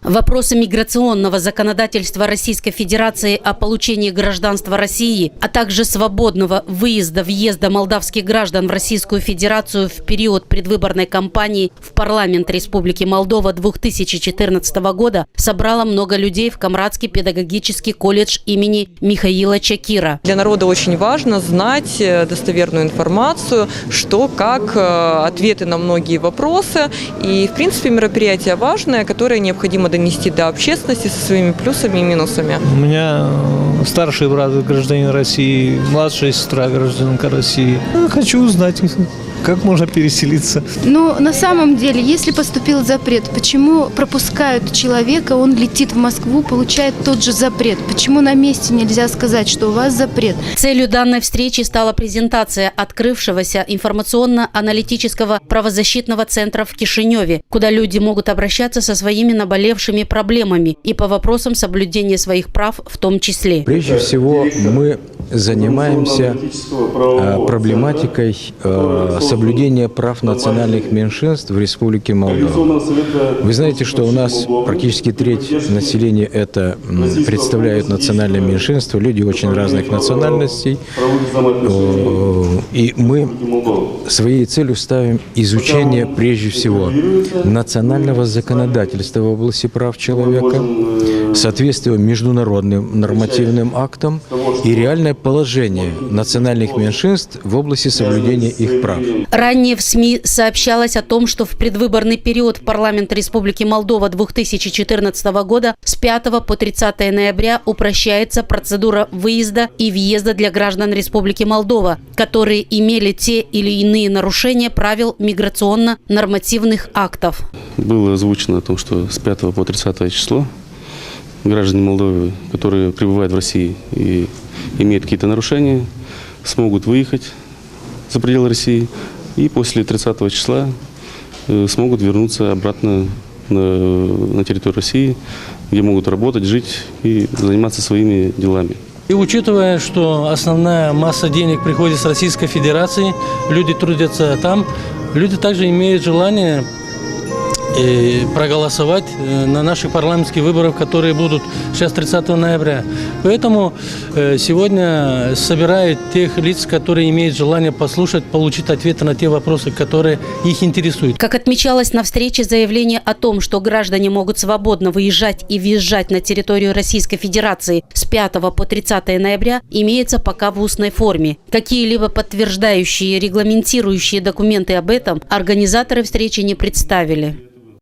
Вопросы миграционного законодательства Российской Федерации о получении гражданства России, а также свободного въезда молдавских граждан в Российскую Федерацию в период предвыборной кампании в парламент Республики Молдова 2014 года собрало много людей в Камрадский педагогический колледж имени Михаила Чакира. Для народа очень важно знать достоверную информацию, что, как, ответы на многие вопросы. И, в принципе, мероприятие важное, которое необходимо донести до общественности со своими плюсами и минусами. У меня старший брат гражданин России, младшая сестра гражданка России. Хочу узнать, как можно переселиться. Но на самом деле, если поступил запрет, почему пропускают человека, он летит в Москву, получает тот же запрет? Почему на месте нельзя сказать, что у вас запрет? Целью данной встречи стала презентация открывшегося информационно-аналитического правозащитного центра в Кишиневе, куда люди могут обращаться со своими наболевшими проблемами и по вопросам соблюдения своих прав в том числе. Прежде всего, мы занимаемся проблематикой соблюдения прав национальных меньшинств в Республике Молдова. Вы знаете, что у нас практически треть населения представляют национальное меньшинство, люди очень разных национальностей. И мы своей целью ставим изучение прежде всего национального законодательства в области прав человека, соответствие международным нормативным актам и реальное положение национальных меньшинств в области соблюдения их прав. Ранее в СМИ сообщалось о том, что в предвыборный период в парламент Республики Молдова 2014 года с 5 по 30 ноября упрощается процедура выезда и въезда для граждан Республики Молдова, которые имели те или иные нарушения правил миграционно-нормативных актов. Было озвучено о том, что с 5 по 30 число граждане Молдовы, которые пребывают в России и имеют какие-то нарушения, смогут выехать за пределы России и после 30 числа смогут вернуться обратно на территорию России, где могут работать, жить и заниматься своими делами. И учитывая, что основная масса денег приходит с Российской Федерации, люди трудятся там, люди также имеют желание проголосовать на наших парламентских выборах, которые будут сейчас 30 ноября. Поэтому сегодня собирают тех лиц, которые имеют желание послушать, получить ответы на те вопросы, которые их интересуют. Как отмечалось на встрече, заявление о том, что граждане могут свободно выезжать и въезжать на территорию Российской Федерации с 5 по 30 ноября, имеется пока в устной форме. Какие-либо подтверждающие, регламентирующие документы об этом организаторы встречи не представили.